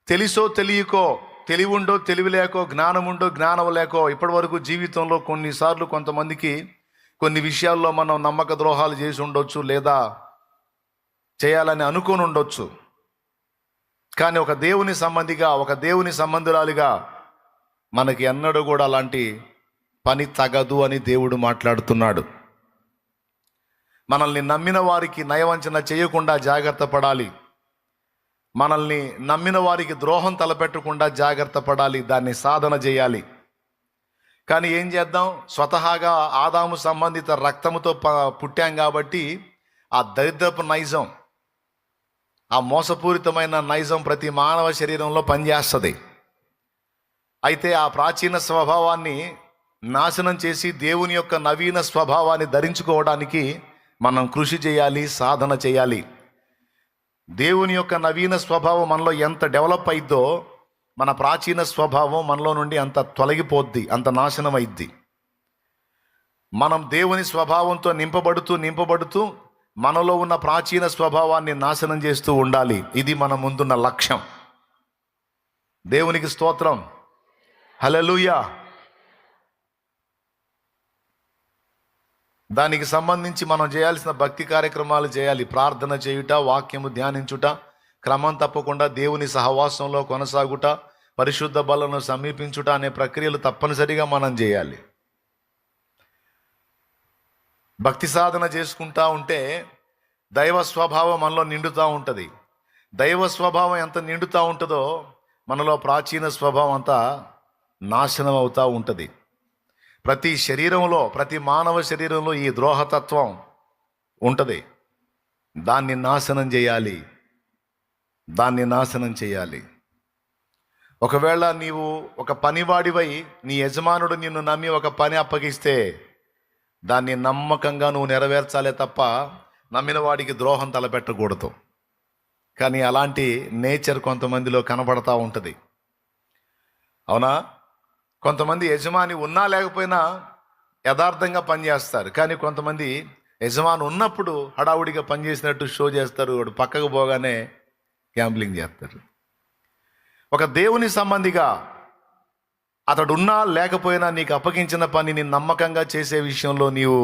తెలిసో తెలియకో, తెలివుండో తెలివి లేకో, జ్ఞానముండో జ్ఞానం లేకో, ఇప్పటి వరకు జీవితంలో కొన్నిసార్లు కొంతమందికి కొన్ని విషయాల్లో మనం నమ్మక ద్రోహాలు చేసి ఉండొచ్చు, లేదా చేయాలని అనుకొని ఉండొచ్చు. కానీ ఒక దేవుని సంబంధిగా, ఒక దేవుని సంబంధురాలిగా మనకి ఎన్నడూ కూడా అలాంటి పని తగదు అని దేవుడు మాట్లాడుతున్నాడు. మనల్ని నమ్మిన వారికి నయవంచన చేయకుండా జాగ్రత్త పడాలి. మనల్ని నమ్మిన వారికి ద్రోహం తలపెట్టకుండా జాగ్రత్త పడాలి, దాన్ని సాధన చేయాలి. కానీ ఏం చేద్దాం, స్వతహాగా ఆదాము సంబంధిత రక్తముతో పుట్టాం కాబట్టి ఆ దరిద్రపు నైజం, ఆ మోసపూరితమైన నైజం ప్రతి మానవ శరీరంలో పనిచేస్తుంది. అయితే ఆ ప్రాచీన స్వభావాన్ని నాశనం చేసి దేవుని యొక్క నవీన స్వభావాన్ని ధరించుకోవడానికి మనం కృషి చేయాలి, సాధన చేయాలి. దేవుని యొక్క నవీన స్వభావం మనలో ఎంత డెవలప్ అయిద్దో, మన ప్రాచీన స్వభావం మనలో నుండి అంత తొలగిపోద్ది, అంత నాశనం అయిద్ది. మనం దేవుని స్వభావంతో నింపబడుతూ మనలో ఉన్న ప్రాచీన స్వభావాన్ని నాశనం చేస్తూ ఉండాలి. ఇది మన ముందున్న లక్ష్యం. దేవునికి స్తోత్రం, హల్లెలూయా. దానికి సంబంధించి మనం చేయాల్సిన భక్తి కార్యక్రమాలు చేయాలి. ప్రార్థన చేయుట, వాక్యము ధ్యానించుట, క్రమం తప్పకుండా దేవుని సహవాసంలో కొనసాగుట, పరిశుద్ధ బలను సమీపించుట అనే ప్రక్రియలు తప్పనిసరిగా మనం చేయాలి. భక్తి సాధన చేసుకుంటా ఉంటే దైవ స్వభావం మనలో నిండుతూ ఉంటుంది. దైవ స్వభావం ఎంత నిండుతూ ఉంటుందో మనలో ప్రాచీన స్వభావం అంతా నాశనం అవుతూ ఉంటుంది. ప్రతి శరీరంలో, ప్రతి మానవ శరీరంలో ఈ ద్రోహతత్వం ఉంటుంది. దాన్ని నాశనం చేయాలి. ఒకవేళ నీవు ఒక పనివాడివై నీ యజమానుడు నిన్ను నమ్మి ఒక పని అప్పగిస్తే దాన్ని నమ్మకంగా నువ్వు నెరవేర్చాలే తప్ప నమ్మిన వాడికి ద్రోహం తలపెట్టకూడదు. కానీ అలాంటి నేచర్ కొంతమందిలో కనబడతా ఉంటుంది, అవునా? కొంతమంది యజమాని ఉన్నా లేకపోయినా యథార్థంగా పనిచేస్తారు. కానీ కొంతమంది యజమాని ఉన్నప్పుడు హడావుడిగా పనిచేసినట్టు షో చేస్తారు, వాడు పక్కకు పోగానే గ్యాంబ్లింగ్ చేస్తారు. ఒక దేవుని సంబంధిగా అతడున్నా లేకపోయినా నీకు అప్పగించిన పనిని నమ్మకంగా చేసే విషయంలో నీవు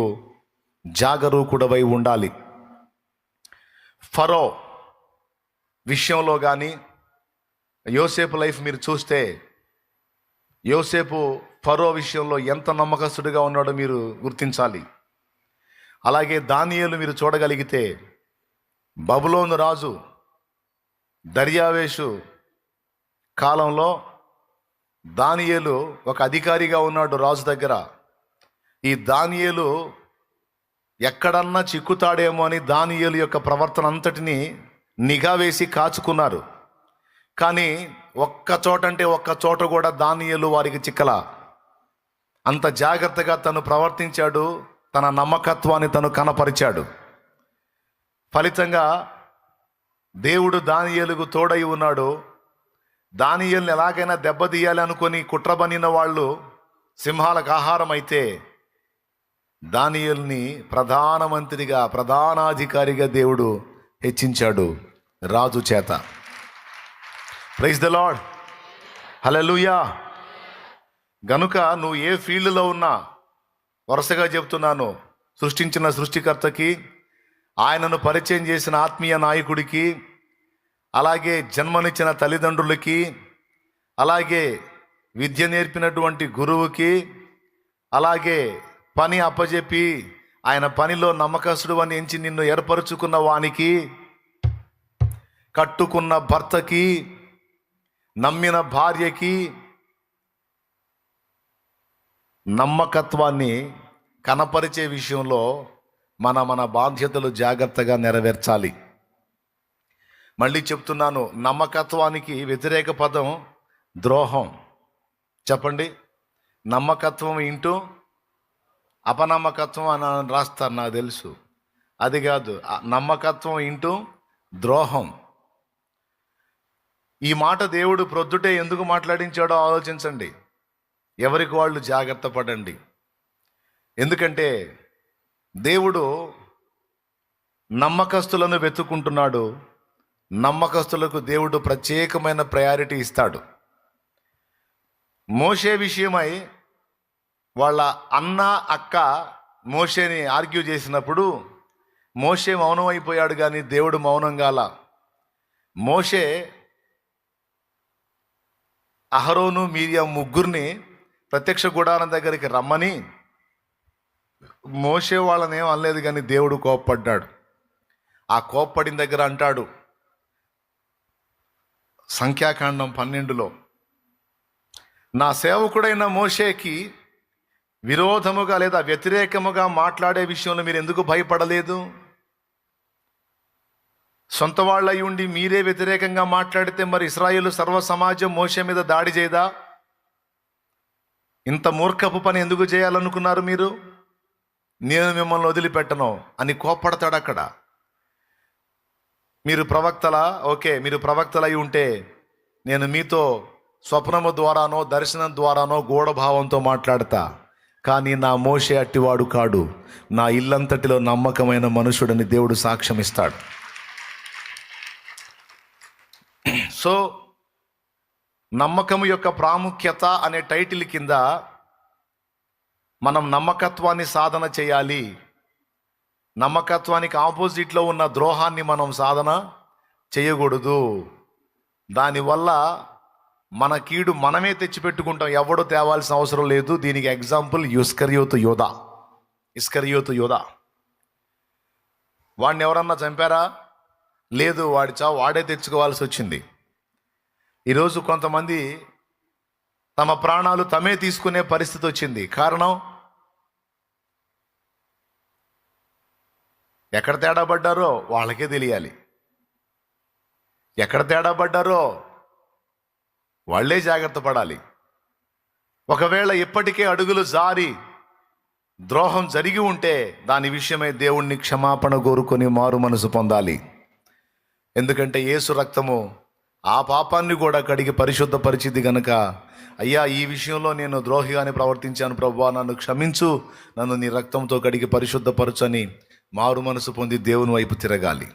జాగరూకుడవై ఉండాలి. ఫరో విషయంలో కానీ యోసేపు లైఫ్ మీరు చూస్తే, యోసేపు ఫరో విషయంలో ఎంత నమ్మకస్తుడిగా ఉన్నాడో మీరు గుర్తించాలి. అలాగే దానియేలు మీరు చూడగలిగితే, బబులోను రాజు దర్యావేషు కాలంలో దానియేలు ఒక అధికారిగా ఉన్నాడు రాజు దగ్గర. ఈ దానియేలు ఎక్కడన్నా చిక్కుతాడేమో అని దానియేలు యొక్క ప్రవర్తన అంతటిని నిఘా వేసి కాచుకున్నారు. కానీ ఒక్క చోట కూడా దానియేలు వారికి చిక్కల. అంత జాగ్రత్తగా తను ప్రవర్తించాడు, తన నమ్మకత్వాన్ని తను కనపరిచాడు. ఫలితంగా దేవుడు దానియేలుకు తోడై ఉన్నాడు. దానియేలుని ఎలాగైనా దెబ్బతీయాలి అనుకొని కుట్రబనిన వాళ్ళు సింహాలకు ఆహారం అయితే, దానియేలుని ప్రధానమంత్రిగా, ప్రధానాధికారిగా దేవుడు హెచ్చించాడు రాజు చేత. ప్రైజ్ ద లార్డ్, హల్లెలూయా. గనుక నువ్వు ఏ ఫీల్డ్లో ఉన్నా, వరుసగా చెప్తున్నాను, సృష్టించిన సృష్టికర్తకి, ఆయనను పరిచయం చేసిన ఆత్మీయ నాయకుడికి, అలాగే జన్మనిచ్చిన తల్లిదండ్రులకి, అలాగే విద్య నేర్పినటువంటి గురువుకి, అలాగే పని అప్పజెప్పి ఆయన పనిలో నమ్మకస్తుడు అని ఎంచి నిన్ను ఏర్పరచుకున్న వానికి, కట్టుకున్న భర్తకి, నమ్మిన భార్యకి నమ్మకత్వాన్ని కనపరిచే విషయంలో మన బాధ్యతలు జాగ్రత్తగా నెరవేర్చాలి. మళ్ళీ చెప్తున్నాను, నమ్మకత్వానికి వ్యతిరేక పదం ద్రోహం. చెప్పండి, నమ్మకత్వం ఇంటూ అపనమ్మకత్వం అని రాస్తారు, నాకు తెలుసు. అది కాదు, నమ్మకత్వం ఇంటూ ద్రోహం. ఈ మాట దేవుడు ప్రొద్దుటే ఎందుకు మాట్లాడించాడో ఆలోచించండి. ఎవరికి వాళ్ళు జాగ్రత్త పడండి. ఎందుకంటే దేవుడు నమ్మకస్తులను వెతుక్కుంటున్నాడు, నమ్మకస్తులకు దేవుడు ప్రత్యేకమైన ప్రయారిటీ ఇస్తాడు. మోషే విషయమై వాళ్ళ అన్న అక్క మోషేని ఆర్గ్యూ చేసినప్పుడు మోషే మౌనం అయిపోయాడు, కానీ దేవుడు మౌనం గాల. మోషే అహరోను మిర్యాం ముగ్గురిని ప్రత్యక్ష గుడారం దగ్గరికి రమ్మని మోషే వాళ్ళని ఏం అనలేదు, కానీ దేవుడు కోప్పడ్డాడు. ఆ కోప్పడిన దగ్గర అంటాడు సంఖ్యాకాండం 12లో, నా సేవకుడైన మోషేకి విరోధముగా లేదా వ్యతిరేకముగా మాట్లాడే విషయంలో మీరు ఎందుకు భయపడలేదు? సొంత వాళ్ళై ఉండి మీరే వ్యతిరేకంగా మాట్లాడితే మరి ఇశ్రాయేలు సర్వ సమాజం మోషే మీద దాడి చేయదా? ఇంత మూర్ఖపు పని ఎందుకు చేయాలనుకున్నారు మీరు? నేను మిమ్మల్ని వదిలిపెట్టను అని కోప్పడతాడు అక్కడ. మీరు ప్రవక్తలా? ఓకే, మీరు ప్రవక్తలై ఉంటే నేను మీతో స్వప్నము ద్వారానో దర్శనం ద్వారానో గూఢభావంతో మాట్లాడతా, కానీ నా మోషే అట్టివాడు కాడు, నా ఇల్లంతటిలో నమ్మకమైన మనుషుడని దేవుడు సాక్ష్యం ఇస్తాడు. సో నమ్మకము యొక్క ప్రాముఖ్యత అనే టైటిల్ కింద మనం నమ్మకత్వాన్ని సాధన చేయాలి. నమ్మకత్వానికి ఆపోజిట్లో ఉన్న ద్రోహాన్ని మనం సాధన చేయకూడదు. దానివల్ల మన కీడు మనమే తెచ్చిపెట్టుకుంటాం, ఎవడో తేవాల్సిన అవసరం లేదు. దీనికి ఎగ్జాంపుల్ ఇస్కరియోతు యోధ. వాడిని ఎవరన్నా చంపారా? లేదు, వాడి చావు వాడే తెచ్చుకోవాల్సి వచ్చింది. ఈరోజు కొంతమంది తమ ప్రాణాలు తమే తీసుకునే పరిస్థితి వచ్చింది. కారణం, ఎక్కడ తేడా పడ్డారో వాళ్ళకే తెలియాలి. ఎక్కడ తేడా పడ్డారో వాళ్ళే జాగ్రత్త పడాలి. ఒకవేళ ఇప్పటికే అడుగులు జారి ద్రోహం జరిగి ఉంటే దాని విషయమై దేవుణ్ణి క్షమాపణ కోరుకొని మారు మనసు పొందాలి. ఎందుకంటే యేసు రక్తము ఆ పాపాన్ని కూడా కడిగి పరిశుద్ధపరిచింది గనుక, అయ్యా ఈ విషయంలో నేను ద్రోహిగానే ప్రవర్తించాను ప్రభువా, నన్ను క్షమించు, నన్ను నీ రక్తంతో కడిగి పరిశుద్ధపరచని మారు మనసు పొంది దేవుని వైపు తిరగాలి.